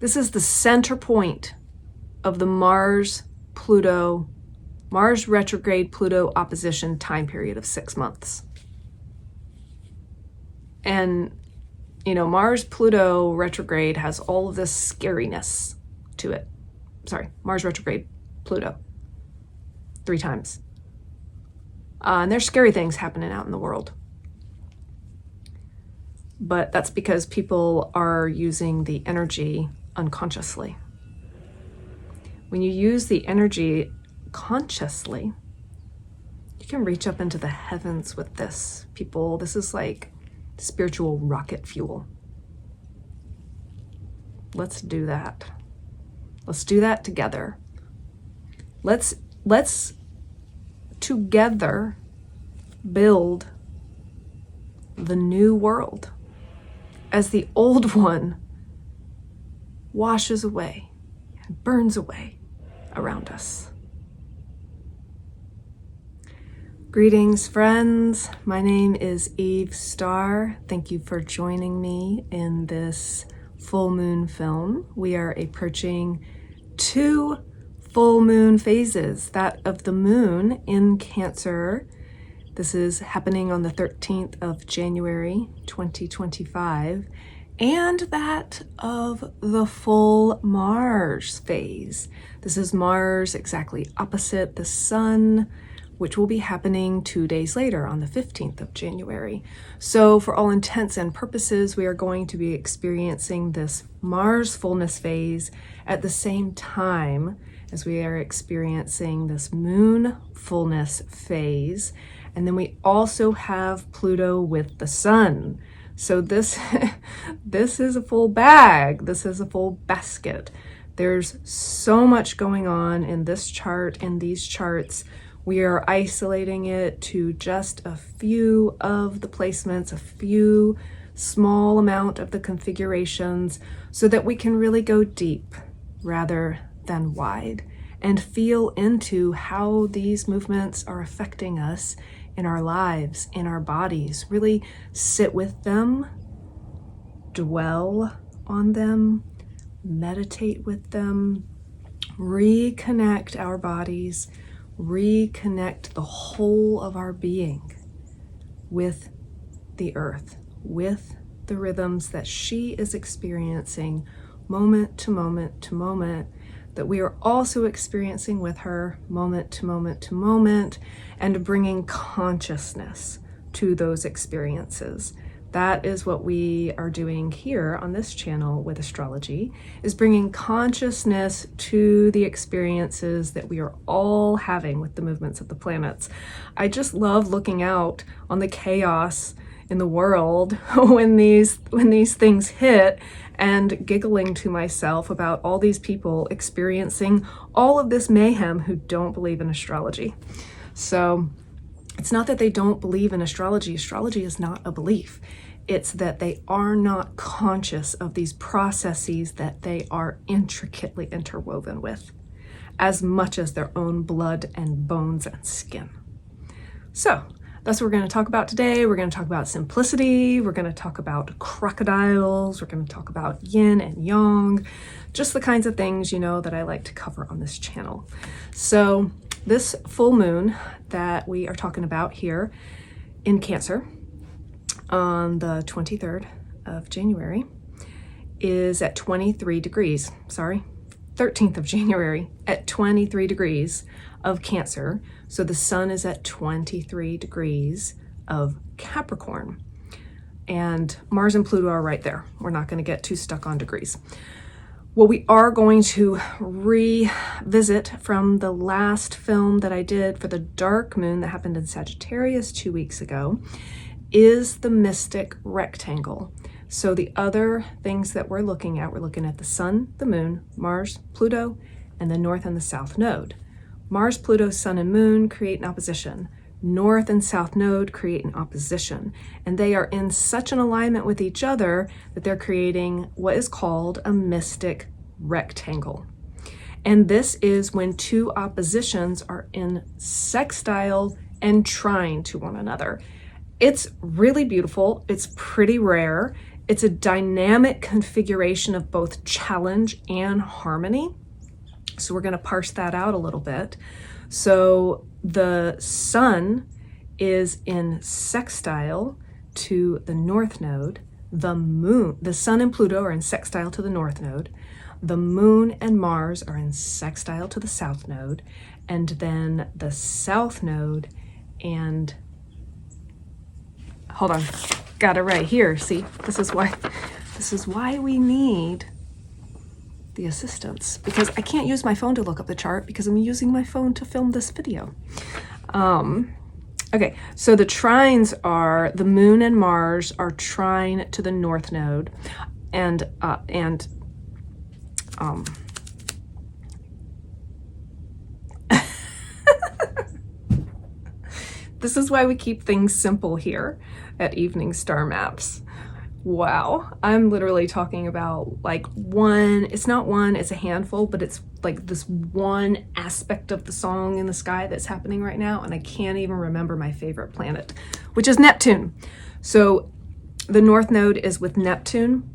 This is the center point of the Mars retrograde Pluto opposition time period of 6 months. And, Mars Pluto retrograde has all of this scariness to it. Sorry, Mars retrograde Pluto 3 times. And there's scary things happening out in the world. But that's because people are using the energy unconsciously. When you use the energy consciously, you can reach up into the heavens with this. People, this is like spiritual rocket fuel. Let's do that. Let's do that together. Let's together build the new world as the old one washes away and burns away around us. Greetings, friends. My name is Eve Starr. Thank you for joining me in this full moon film. We are approaching 2 full moon phases, that of the moon in Cancer. This is happening on the 13th of January, 2025, and that of the full Mars phase. This is Mars exactly opposite the sun, which will be happening 2 days later on the 15th of January. So for all intents and purposes, we are going to be experiencing this Mars fullness phase at the same time as we are experiencing this moon fullness phase. And then we also have Pluto with the sun. So this is a full bag. This is a full basket. There's so much going on in this chart, in these charts. We are isolating it to just a few of the placements, a few small amount of the configurations, so that we can really go deep rather than wide and feel into how these movements are affecting us in our lives, in our bodies. Really sit with them, dwell on them, meditate with them, reconnect our bodies, reconnect the whole of our being with the earth, with the rhythms that she is experiencing moment to moment to moment, that we are also experiencing with her moment to moment to moment, and bringing consciousness to those experiences. That is what we are doing here on this channel with astrology, is bringing consciousness to the experiences that we are all having with the movements of the planets. I just love looking out on the chaos in the world when these things hit, and giggling to myself about all these people experiencing all of this mayhem who don't believe in astrology. So it's not that they don't believe in astrology. Astrology is not a belief. It's that they are not conscious of these processes that they are intricately interwoven with, as much as their own blood and bones and skin. So that's what we're going to talk about today. We're going to talk about simplicity. We're going to talk about crocodiles. We're going to talk about yin and yang, just the kinds of things, that I like to cover on this channel. So this full moon that we are talking about here in Cancer on the 23rd of January is at 23 degrees. 13th of January at 23 degrees of Cancer. So the sun is at 23 degrees of Capricorn. And Mars and Pluto are right there. We're not going to get too stuck on degrees. What we are going to revisit from the last film that I did for the dark moon that happened in Sagittarius 2 weeks ago is the mystic rectangle. So the other things that we're looking at the sun, the moon, Mars, Pluto, and the north and the south node. Mars, Pluto, sun, and moon create an opposition. North and south node create an opposition. And they are in such an alignment with each other that they're creating what is called a mystic rectangle. And this is when 2 oppositions are in sextile and trine to one another. It's really beautiful. It's pretty rare. It's a dynamic configuration of both challenge and harmony. So we're going to parse that out a little bit. So the sun is in sextile to the north node. The sun and Pluto are in sextile to the north node. The moon and Mars are in sextile to the south node. And then the south node and, hold on, got it right here. See, this is why we need the assistance, because I can't use my phone to look up the chart because I'm using my phone to film this video. Okay, so the trines are the moon and Mars are trine to the north node, and this is why we keep things simple here at Evening Star Maps. Wow, I'm literally talking about like it's not one, it's a handful, but it's like this one aspect of the song in the sky that's happening right now, and I can't even remember my favorite planet, which is Neptune. So the north node is with Neptune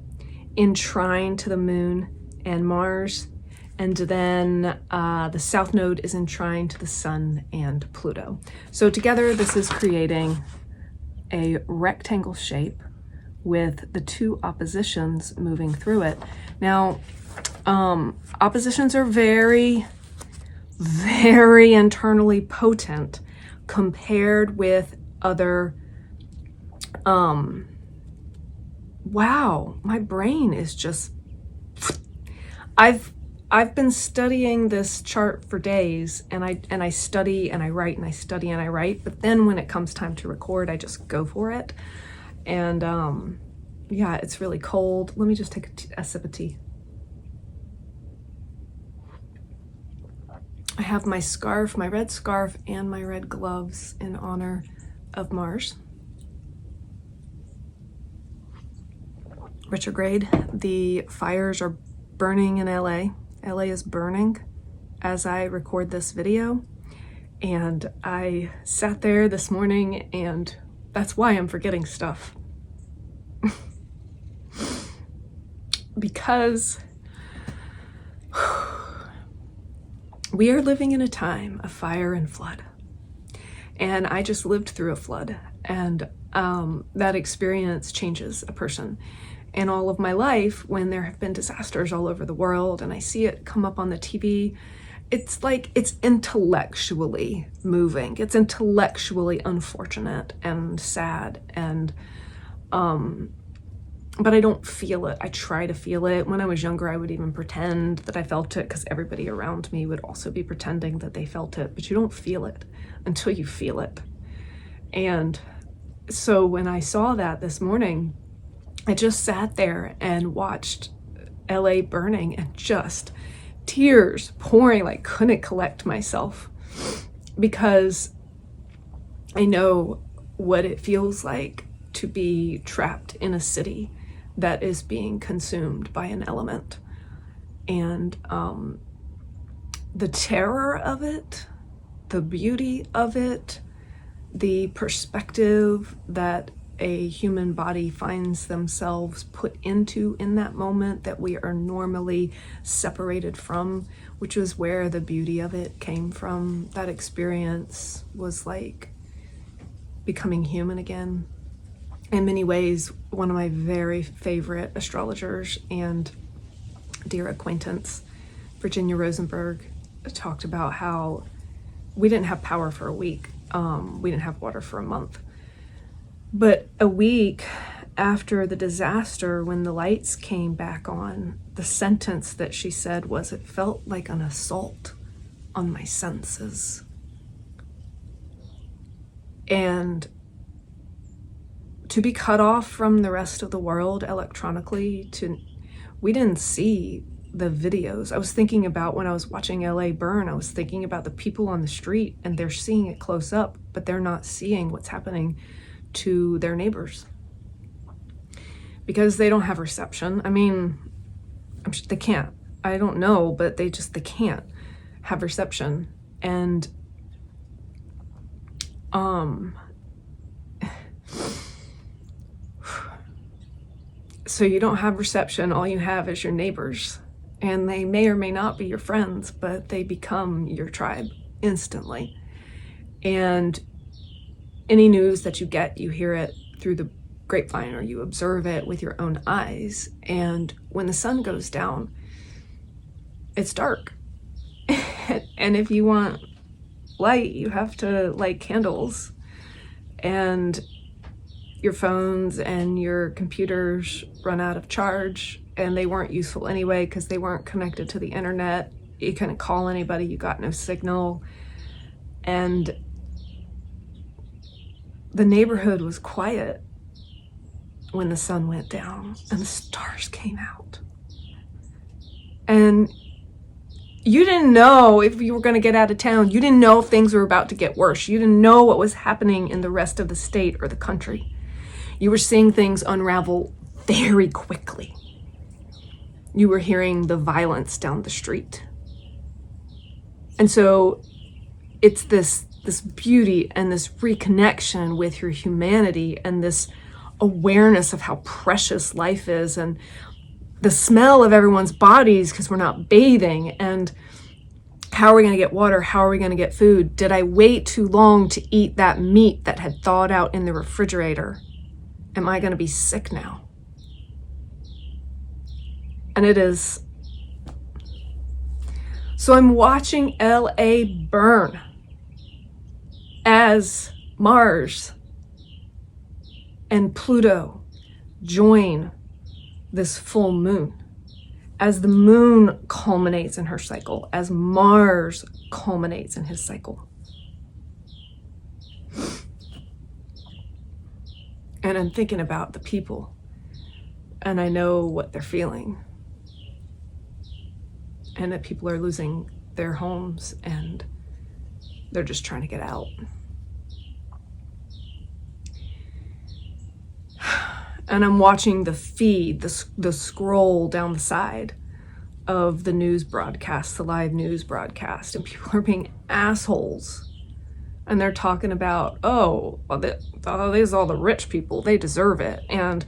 in trine to the moon and Mars, and then the south node is in trine to the sun and Pluto. So together this is creating a rectangle shape with the two oppositions moving through it. Now, oppositions are very, very internally potent compared with other, wow, my brain is just, I've been studying this chart for days, and I study and I write and I study and I write, but then when it comes time to record, I just go for it. And yeah, it's really cold. Let me just take a sip of tea. I have my scarf, my red scarf, and my red gloves in honor of Mars. Retrograde. The fires are burning in LA. LA is burning as I record this video. And I sat there this morning, and that's why I'm forgetting stuff. Because we are living in a time of fire and flood. And I just lived through a flood, and that experience changes a person. And all of my life, when there have been disasters all over the world and I see it come up on the TV, it's like it's intellectually moving. It's intellectually unfortunate and sad, and but I don't feel it. I try to feel it. When I was younger, I would even pretend that I felt it because everybody around me would also be pretending that they felt it, but you don't feel it until you feel it. And so when I saw that this morning, I just sat there and watched LA burning, and just tears pouring, like couldn't collect myself, because I know what it feels like to be trapped in a city that is being consumed by an element. And the terror of it, the beauty of it, the perspective that a human body finds themselves put into in that moment that we are normally separated from, which was where the beauty of it came from. That experience was like becoming human again. In many ways, one of my very favorite astrologers and dear acquaintance, Virginia Rosenberg, talked about how we didn't have power for a week. We didn't have water for a month. But a week after the disaster, when the lights came back on, the sentence that she said was, "It felt like an assault on my senses." And to be cut off from the rest of the world electronically, we didn't see the videos. I was thinking about when I was watching LA burn, I was thinking about the people on the street, and they're seeing it close up, but they're not seeing what's happening to their neighbors because they don't have reception. I mean, they can't. I don't know, but they can't have reception. And So you don't have reception, all you have is your neighbors. And they may or may not be your friends, but they become your tribe instantly. And any news that you get, you hear it through the grapevine or you observe it with your own eyes. And when the sun goes down, it's dark. And if you want light, you have to light candles. And your phones and your computers run out of charge, and they weren't useful anyway because they weren't connected to the internet. You couldn't call anybody, you got no signal. And the neighborhood was quiet when the sun went down and the stars came out. And you didn't know if you were going to get out of town. You didn't know if things were about to get worse. You didn't know what was happening in the rest of the state or the country. You were seeing things unravel very quickly. You were hearing the violence down the street. And so it's this beauty and this reconnection with your humanity and this awareness of how precious life is, and the smell of everyone's bodies because we're not bathing, and how are we going to get water? How are we going to get food? Did I wait too long to eat that meat that had thawed out in the refrigerator? Am I going to be sick now? And it is. So I'm watching LA burn as Mars and Pluto join this full moon. As the moon culminates in her cycle, as Mars culminates in his cycle. And I'm thinking about the people, and I know what they're feeling. And that people are losing their homes and they're just trying to get out. And I'm watching the feed, the scroll down the side of the news broadcast, the live news broadcast, and people are being assholes. And they're talking about, these are all the rich people, they deserve it. And,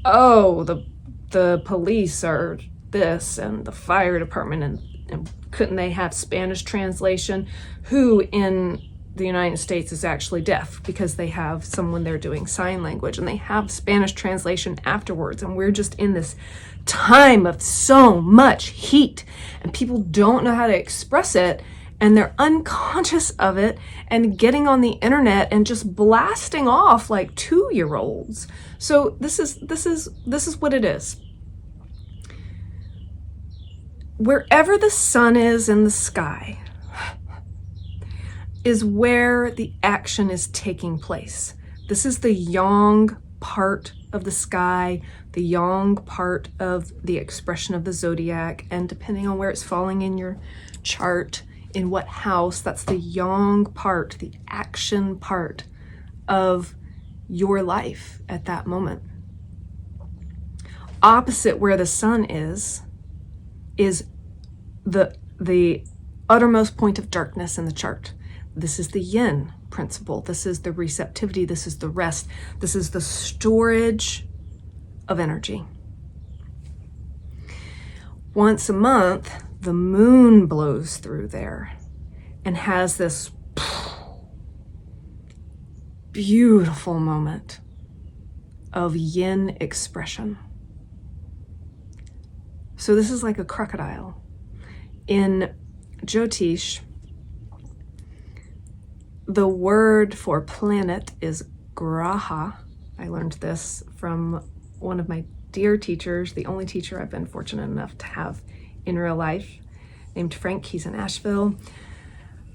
the police are this, and the fire department, and couldn't they have Spanish translation? Who in the United States is actually deaf because they have someone there doing sign language, and they have Spanish translation afterwards. And we're just in this time of so much heat, and people don't know how to express it, and they're unconscious of it and getting on the internet and just blasting off like 2-year-olds. So this is what it is. Wherever the sun is in the sky is where the action is taking place. This is the yang part of the sky, the yang part of the expression of the zodiac, and depending on where it's falling in your chart, in what house, that's the yang part, the action part of your life at that moment. Opposite where the sun is the uttermost point of darkness in the chart. This is the yin principle. This is the receptivity. This is the rest. This is the storage of energy. Once a month, the moon blows through there and has this beautiful moment of yin expression. So this is like a crocodile. In Jyotish, the word for planet is graha. I learned this from one of my dear teachers, the only teacher I've been fortunate enough to have in real life, named Frank. He's in Asheville.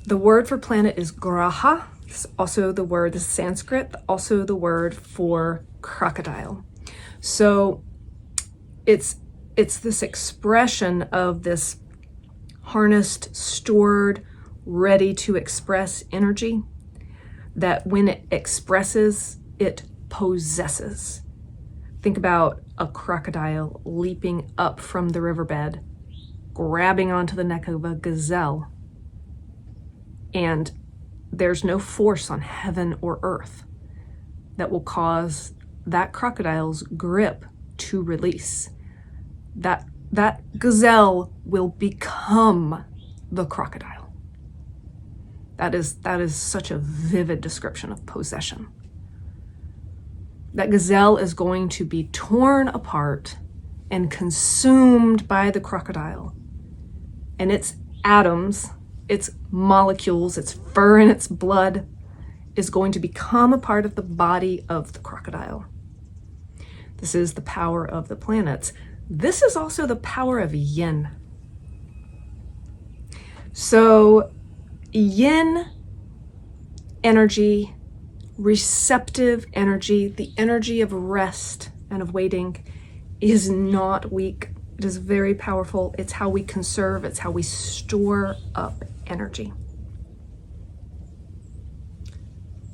The word for planet is graha. It's also the word, this is Sanskrit, also the word for crocodile. So it's this expression of this harnessed, stored, ready to express energy that when it expresses, it possesses. Think about a crocodile leaping up from the riverbed, grabbing onto the neck of a gazelle, and there's no force on heaven or earth that will cause that crocodile's grip to release. That gazelle will become the crocodile. That is such a vivid description of possession. That gazelle is going to be torn apart and consumed by the crocodile. And its atoms, its molecules, its fur and its blood is going to become a part of the body of the crocodile. This is the power of the planets. This is also the power of yin. So yin energy, receptive energy, the energy of rest and of waiting is not weak. It is very powerful. It's how we conserve. It's how we store up energy.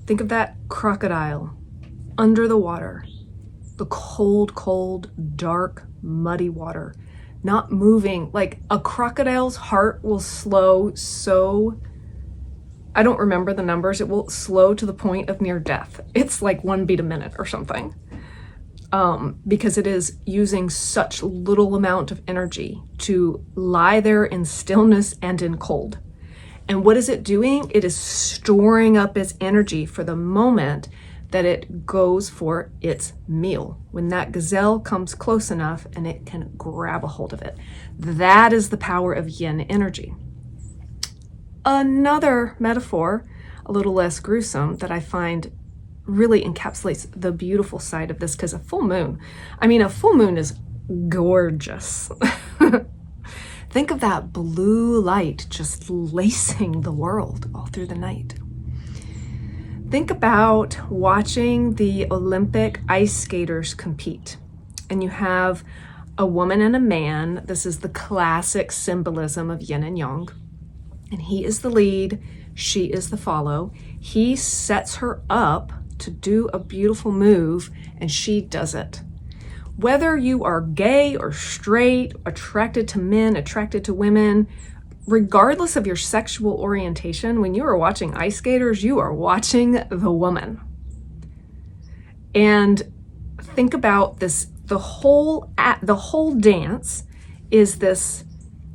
Think of that crocodile under the water, the cold, cold, dark, muddy water, not moving. Like a crocodile's heart will slow so, I don't remember the numbers, it will slow to the point of near death. It's like 1 beat a minute or something. Because it is using such little amount of energy to lie there in stillness and in cold. And what is it doing? It is storing up its energy for the moment that it goes for its meal. When that gazelle comes close enough and it can grab a hold of it. That is the power of yin energy. Another metaphor, a little less gruesome, that I find really encapsulates the beautiful side of this, because a full moon is gorgeous. Think of that blue light just lacing the world all through the night. Think about watching the Olympic ice skaters compete, and you have a woman and a man. This is the classic symbolism of yin and yang, and he is the lead, she is the follow. He sets her up to do a beautiful move, and she does it. Whether you are gay or straight, attracted to men, attracted to women, regardless of your sexual orientation, when you are watching ice skaters, you are watching the woman. And think about this, the whole dance is this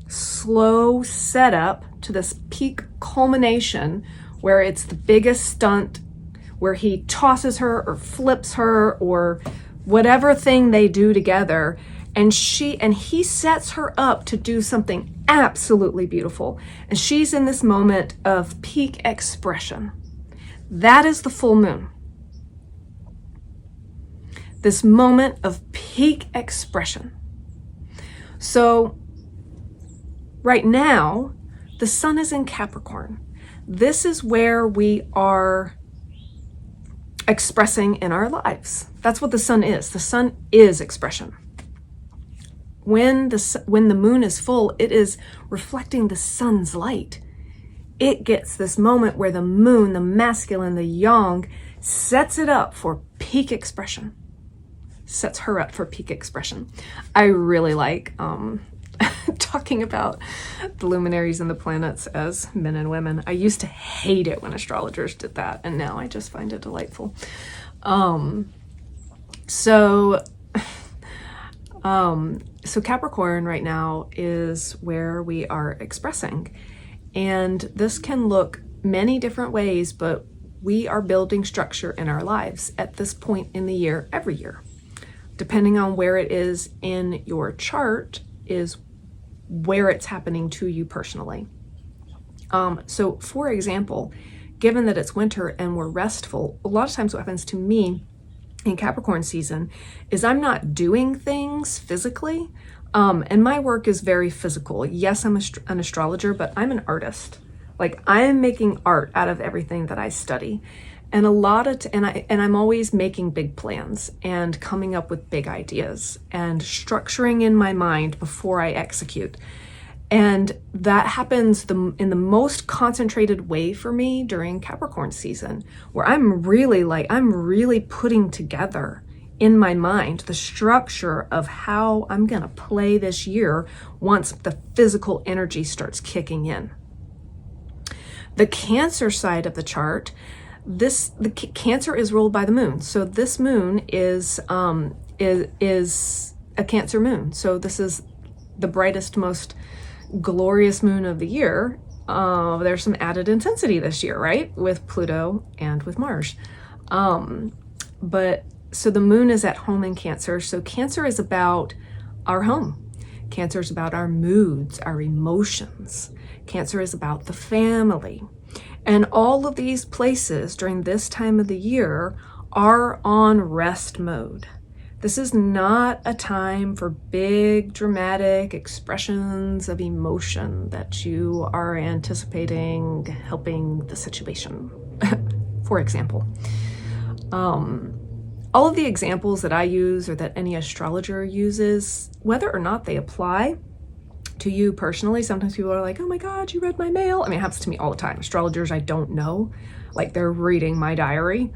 slow setup to this peak culmination where it's the biggest stunt, where he tosses her or flips her or whatever thing they do together, and he sets her up to do something absolutely beautiful. And she's in this moment of peak expression. That is the full moon. This moment of peak expression. So right now, the sun is in Capricorn. This is where we are expressing in our lives. That's what the sun is. The sun is expression. When the moon is full, it is reflecting the sun's light. It gets this moment where the moon, the masculine, the yang, sets it up for peak expression. Sets her up for peak expression. I really like talking about the luminaries and the planets as men and women. I used to hate it when astrologers did that, and now I just find it delightful. So Capricorn right now is where we are expressing, and this can look many different ways, but we are building structure in our lives at this point in the year, every year. Depending on where it is in your chart is where it's happening to you personally. So for example, given that it's winter and we're restful, a lot of times what happens to me in Capricorn season is I'm not doing things physically, and my work is very physical. Yes, I'm an astrologer, but I'm an artist. Like, I'm making art out of everything that I study. And I'm always making big plans and coming up with big ideas and structuring in my mind before I execute. And that happens in the most concentrated way for me during Capricorn season, where I'm really putting together in my mind the structure of how I'm gonna play this year once the physical energy starts kicking in. The Cancer side of the chart, the Cancer is ruled by the moon. So this moon is is a Cancer moon. So this is the brightest, most glorious moon of the year. There's some added intensity this year, right? With Pluto and with Mars. But so the moon is at home in Cancer. So Cancer is about our home. Cancer is about our moods, our emotions. Cancer is about the family. And all of these places during this time of the year are on rest mode. This is not a time for big dramatic expressions of emotion that you are anticipating helping the situation. For example, all of the examples that I use or that any astrologer uses, whether or not they apply to you personally, sometimes people are like, oh my God, you read my mail. I mean, it happens to me all the time. Astrologers I don't know, like they're reading my diary.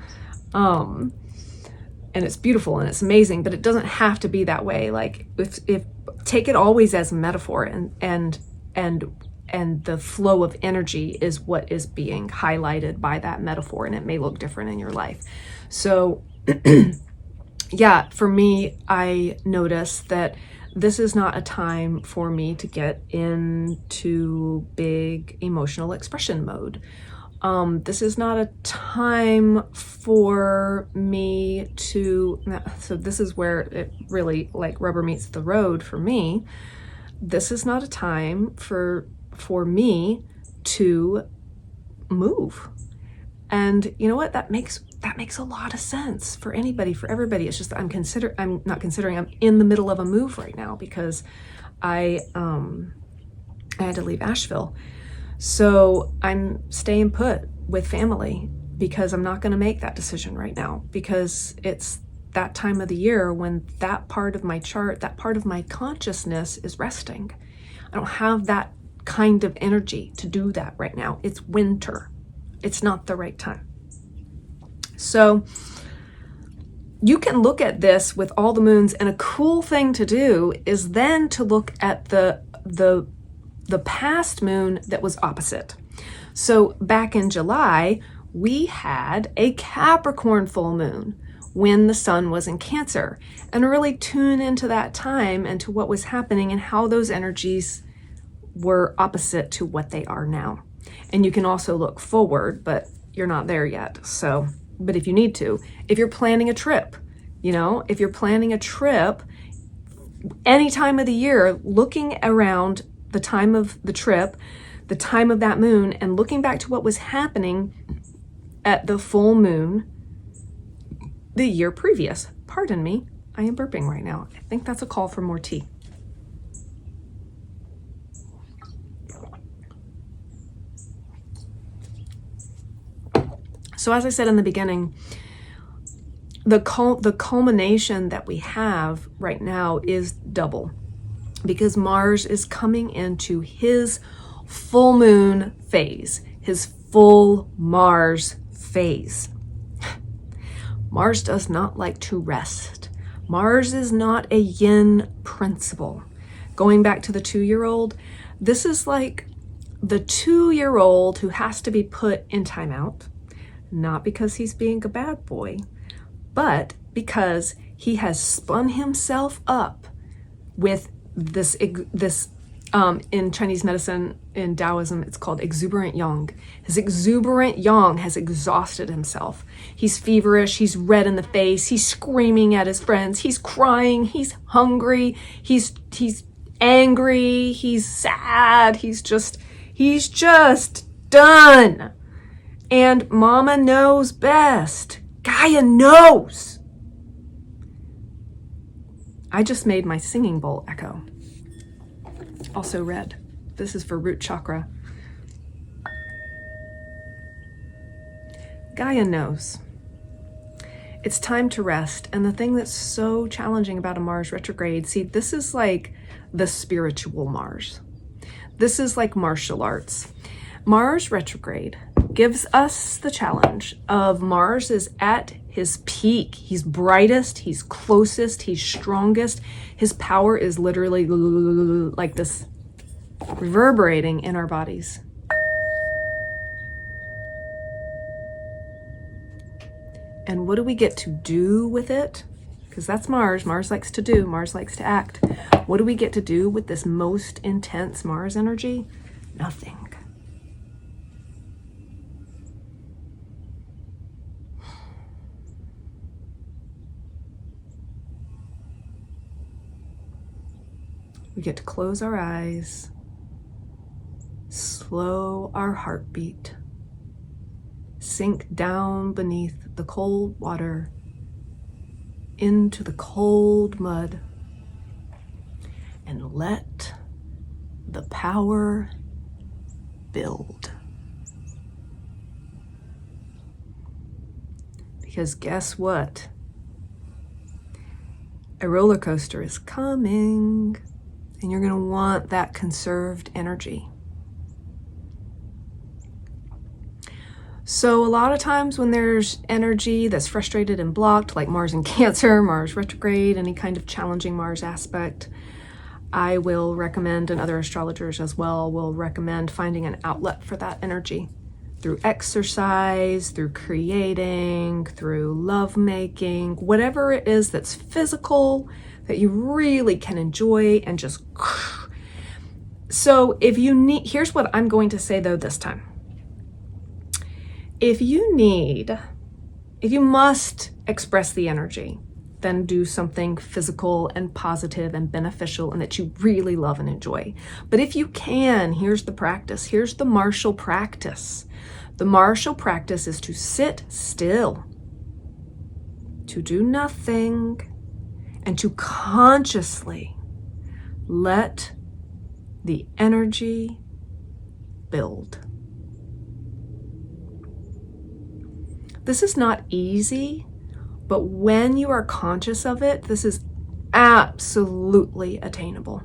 And it's beautiful and it's amazing, but it doesn't have to be that way. Like if take it always as a metaphor, and the flow of energy is what is being highlighted by that metaphor, and it may look different in your life. So yeah, for me, I notice that this is not a time for me to get into big emotional expression mode. This is not a time for me to, so this is where it really like rubber meets the road for me. This is not a time for me to move. And you know what? That makes a lot of sense for anybody, for everybody. It's just I'm in the middle of a move right now because I had to leave Asheville. So I'm staying put with family because I'm not going to make that decision right now, because it's that time of the year when that part of my chart, that part of my consciousness is resting. I don't have that kind of energy to do that right now. It's winter. It's not the right time. So you can look at this with all the moons, and a cool thing to do is then to look at the past moon that was opposite. So back in July, we had a Capricorn full moon when the sun was in Cancer, and really tune into that time and to what was happening and how those energies were opposite to what they are now. And you can also look forward, but you're not there yet. So, but if you need to, if you're planning a trip, if you're planning a trip, any time of the year, looking around the time of the trip, the time of that moon, and looking back to what was happening at the full moon the year previous. Pardon me, I am burping right now. I think that's a call for more tea. So as I said in the beginning, the culmination that we have right now is double, because Mars is coming into his full moon phase, his full Mars phase. Mars does not like to rest. Mars is not a yin principle. Going back to the 2-year-old, this is like the 2-year-old who has to be put in timeout, not because he's being a bad boy, but because he has spun himself up with this in Chinese medicine, in Taoism, it's called exuberant yang. His exuberant yang has exhausted himself. He's feverish, he's red in the face, he's screaming at his friends, he's crying, he's hungry, he's angry, he's sad, he's just done. And Mama knows best. Gaia knows. I just made my singing bowl echo. Also red. This is for root chakra. Gaia knows. It's time to rest. And the thing that's so challenging about a Mars retrograde, see, this is like the spiritual Mars. This is like martial arts. Mars retrograde gives us the challenge of Mars is at his peak. He's brightest, he's closest, he's strongest. His power is literally like this, reverberating in our bodies. And what do we get to do with it? because that's Mars. Mars likes to do, Mars likes to act. What do we get to do with this most intense Mars energy? Nothing. We get to close our eyes, slow our heartbeat, sink down beneath the cold water into the cold mud, and let the power build. Because guess what? A roller coaster is coming, and you're going to want that conserved energy. So a lot of times when there's energy that's frustrated and blocked, like Mars in Cancer, Mars retrograde, any kind of challenging Mars aspect, I will recommend, and other astrologers as well, will recommend finding an outlet for that energy through exercise, through creating, through lovemaking, whatever it is that's physical that you really can enjoy and just. So if you need, here's what I'm going to say though this time. If you must express the energy, then do something physical and positive and beneficial and that you really love and enjoy. But if you can, here's the practice. Here's the martial practice. The martial practice is to sit still, to do nothing, and to consciously let the energy build. This is not easy, but when you are conscious of it, this is absolutely attainable.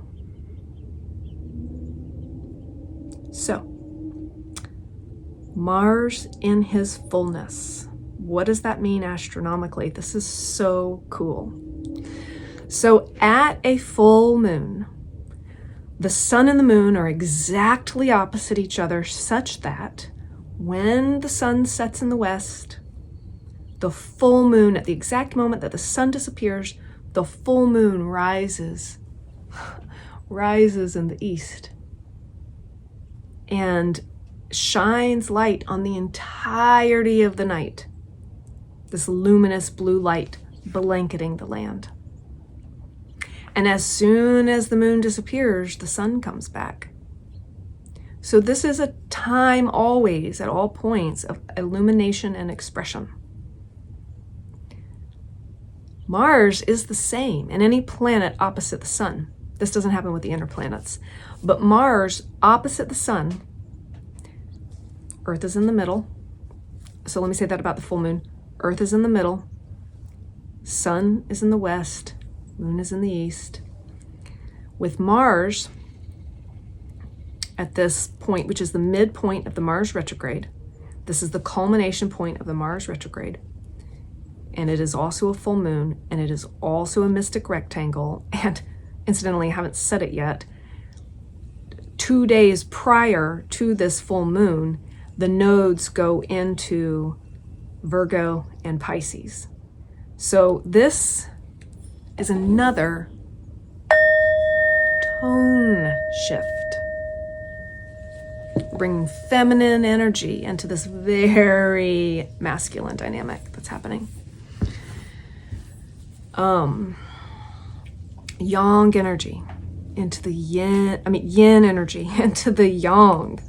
So, Mars in his fullness. What does that mean astronomically? This is so cool. So at a full moon, the sun and the moon are exactly opposite each other, such that when the sun sets in the west, the full moon, at the exact moment that the sun disappears, the full moon rises in the east and shines light on the entirety of the night. This luminous blue light blanketing the land. And as soon as the moon disappears, the sun comes back. So this is a time always, at all points, of illumination and expression. Mars is the same in any planet opposite the sun. This doesn't happen with the inner planets. But Mars opposite the sun, Earth is in the middle. So let me say that about the full moon. Earth is in the middle. Sun is in the west. Moon is in the east. With Mars at this point, which is the midpoint of the Mars retrograde, this is the culmination point of the Mars retrograde. And it is also a full moon, and it is also a mystic rectangle. And incidentally, I haven't said it yet, 2 days prior to this full moon, the nodes go into Virgo and Pisces. So this is another tone shift, bringing feminine energy into this very masculine dynamic that's happening. Yang energy into the yin energy into the yang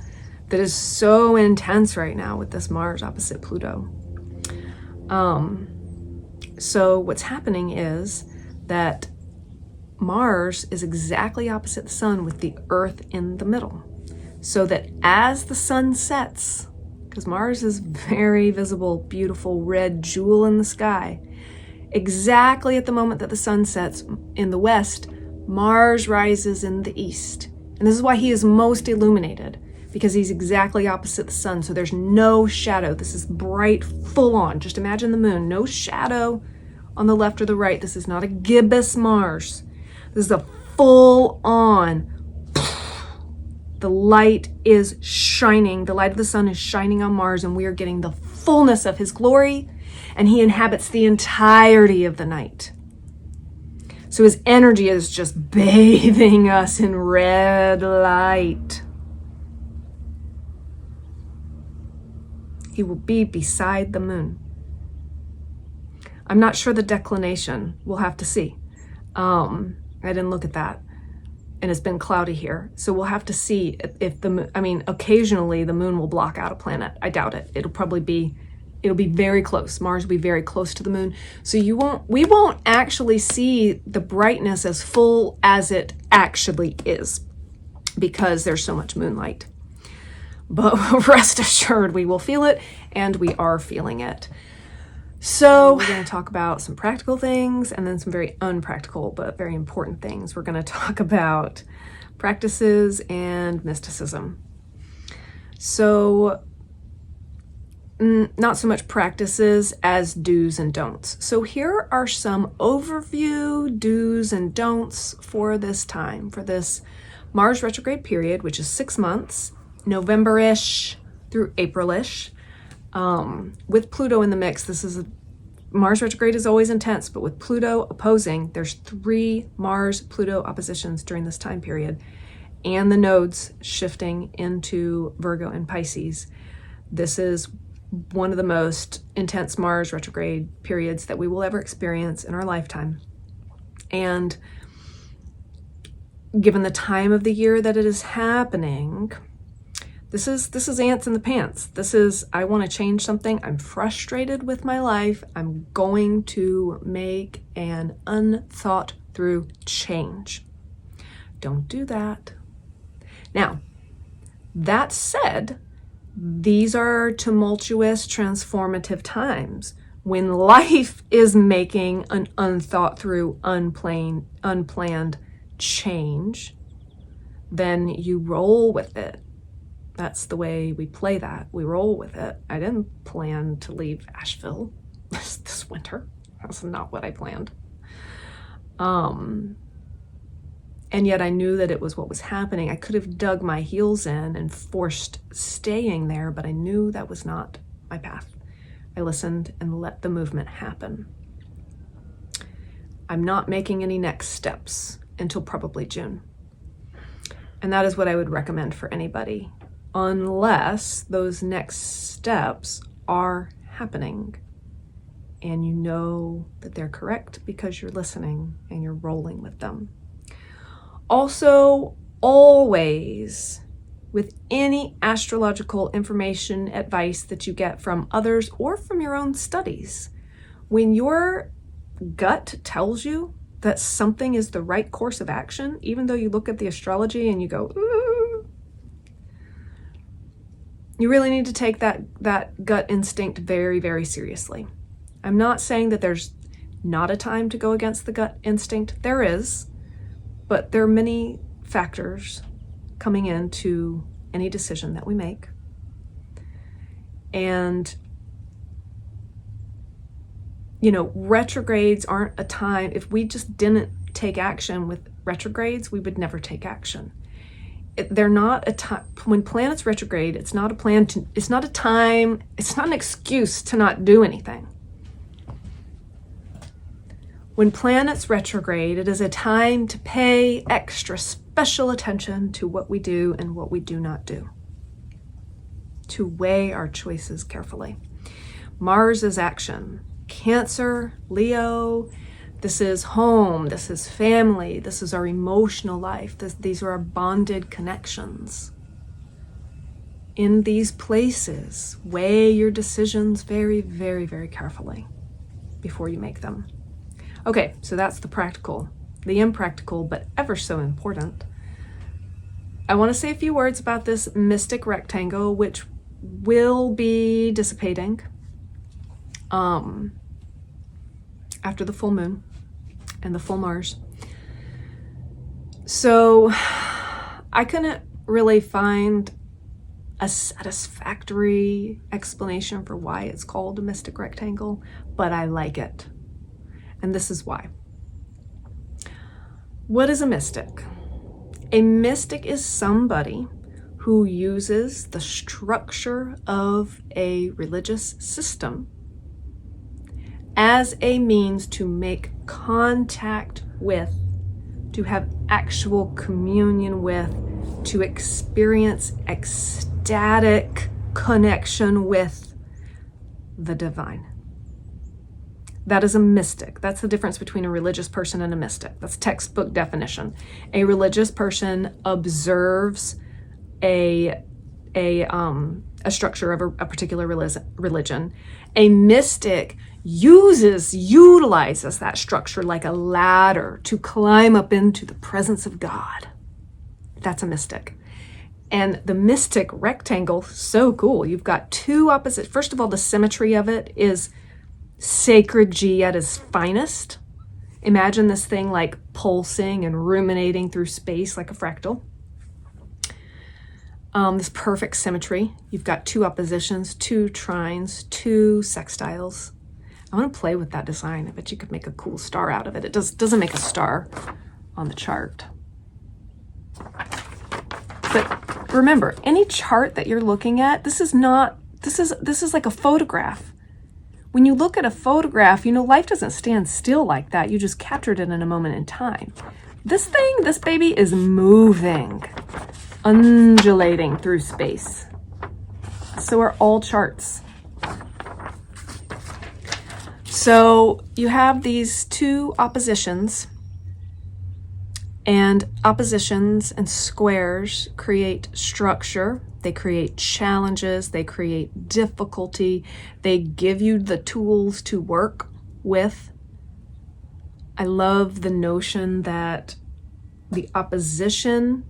that is so intense right now with this Mars opposite Pluto. So what's happening is that Mars is exactly opposite the sun with the Earth in the middle. So that as the sun sets, because Mars is very visible, beautiful red jewel in the sky, exactly at the moment that the sun sets in the west, Mars rises in the east. And this is why he is most illuminated, because he's exactly opposite the sun. So there's no shadow. This is bright, full on. Just imagine the moon, no shadow on the left or the right. This is not a gibbous Mars. This is a full on. The light is shining. The light of the sun is shining on Mars, and we are getting the fullness of his glory, and he inhabits the entirety of the night. So his energy is just bathing us in red light. He will be beside the moon. I'm not sure the declination. We'll have to see. I didn't look at that. And it's been cloudy here. So we'll have to see if the moon, I mean, occasionally the moon will block out a planet. I doubt it. It'll be very close. Mars will be very close to the moon. So we won't actually see the brightness as full as it actually is because there's so much moonlight. But rest assured, we will feel it, and we are feeling it. So we're going to talk about some practical things and then some very unpractical but very important things. We're going to talk about practices and mysticism. So not so much practices as do's and don'ts. So here are some overview do's and don'ts for this time, for this Mars retrograde period, which is 6 months, November-ish through April-ish. With Pluto in the mix, Mars retrograde is always intense, but with Pluto opposing, there's 3 Mars-Pluto oppositions during this time period, and the nodes shifting into Virgo and Pisces. This is one of the most intense Mars retrograde periods that we will ever experience in our lifetime. And given the time of the year that it is happening, this is ants in the pants. This is, I want to change something. I'm frustrated with my life. I'm going to make an unthought through change. Don't do that. Now, that said, these are tumultuous, transformative times. When life is making an unthought through, unplanned change, then you roll with it. That's the way we play that. We roll with it. I didn't plan to leave Asheville this winter. That's not what I planned. And yet I knew that it was what was happening. I could have dug my heels in and forced staying there, but I knew that was not my path. I listened and let the movement happen. I'm not making any next steps until probably June. And that is what I would recommend for anybody, unless those next steps are happening and you know that they're correct because you're listening and you're rolling with them. Also, always, with any astrological information, advice that you get from others or from your own studies, when your gut tells you that something is the right course of action, even though you look at the astrology and you go, ooh, you really need to take that gut instinct very, very seriously. I'm not saying that there's not a time to go against the gut instinct. There is, but there are many factors coming into any decision that we make. And, retrogrades aren't a time, if we just didn't take action with retrogrades, we would never take action. They're not a time, when planets retrograde, it's not a time, it's not an excuse to not do anything. When planets retrograde, it is a time to pay extra special attention to what we do and what we do not do, to weigh our choices carefully. Mars is action. Cancer, Leo, this is home, this is family, this is our emotional life. These are our bonded connections. In these places, weigh your decisions very, very, very carefully before you make them. Okay, so that's the practical. The impractical, but ever so important. I want to say a few words about this mystic rectangle, which will be dissipating after the full moon and the full Mars. So I couldn't really find a satisfactory explanation for why it's called a mystic rectangle, but I like it. And this is why. What is a mystic? A mystic is somebody who uses the structure of a religious system as a means to make contact with, to have actual communion with, to experience ecstatic connection with the divine. That is a mystic. That's the difference between a religious person and a mystic. That's textbook definition. A religious person observes a structure of a particular religion. A mystic utilizes that structure like a ladder to climb up into the presence of God. That's a mystic. And the mystic rectangle, so cool. You've got two opposites. First of all, the symmetry of it is sacred G at its finest. Imagine this thing like pulsing and ruminating through space like a fractal. This perfect symmetry. You've got two oppositions, two trines, two sextiles. I want to play with that design. I bet you could make a cool star out of it. It doesn't make a star on the chart. But remember, any chart that you're looking at, this is like a photograph. When you look at a photograph, life doesn't stand still like that. You just captured it in a moment in time. This baby is moving, undulating through space. So are all charts. So you have these two oppositions, and oppositions and squares create structure. They create challenges, they create difficulty, they give you the tools to work with. I love the notion that the opposition,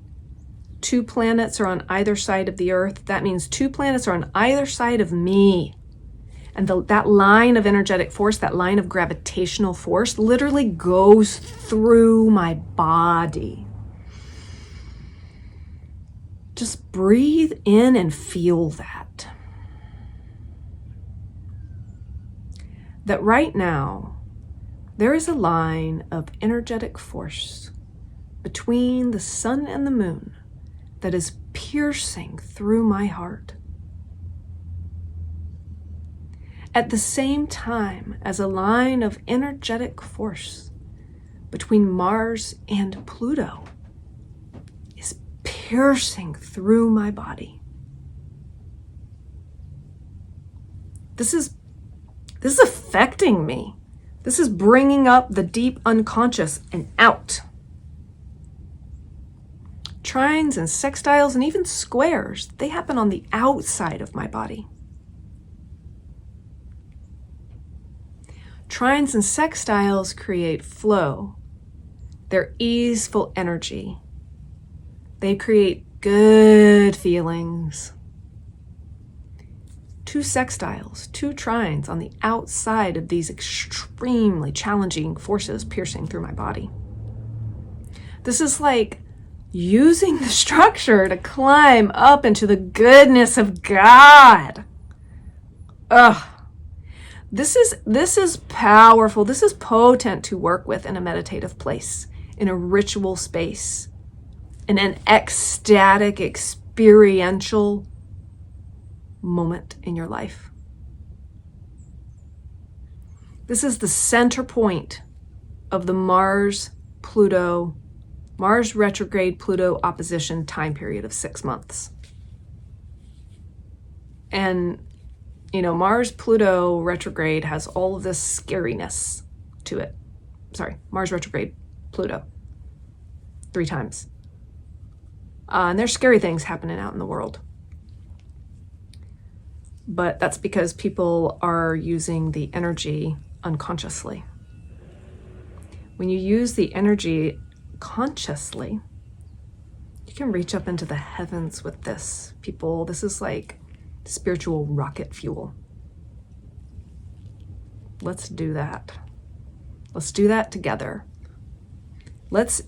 two planets are on either side of the earth. That means two planets are on either side of me. And that line of energetic force, that line of gravitational force literally goes through my body. Just breathe in and feel that. That right now, there is a line of energetic force between the sun and the moon that is piercing through my heart. At the same time as a line of energetic force between Mars and Pluto is piercing through my body. This is affecting me. This is bringing up the deep unconscious and out. Trines and sextiles and even squares, they happen on the outside of my body. Trines and sextiles create flow. They're easeful energy. They create good feelings. Two sextiles, two trines on the outside of these extremely challenging forces piercing through my body. This is like using the structure to climb up into the goodness of God. Ugh. This is powerful. This is potent to work with in a meditative place, in a ritual space, in an ecstatic, experiential moment in your life. This is the center point of the Mars retrograde Pluto opposition time period of 6 months. And Mars Pluto retrograde has all of this scariness to it. Mars retrograde Pluto 3 times. And there's scary things happening out in the world. But that's because people are using the energy unconsciously. When you use the energy consciously, you can reach up into the heavens with this. People, this is like spiritual rocket fuel. Let's do that. Let's do that together. Let's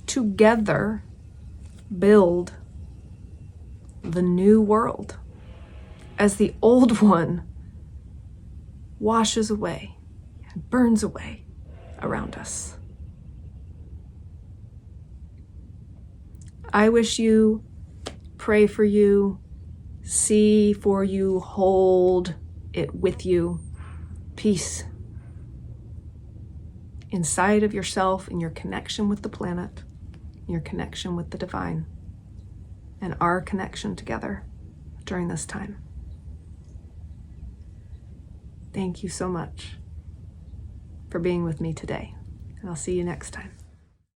together build the new world as the old one washes away and burns away around us. I wish you, pray for you, see for you, hold it with you peace inside of yourself, in your connection with the planet, your connection with the divine, and our connection together during this time. Thank you so much for being with me today, and I'll see you next time.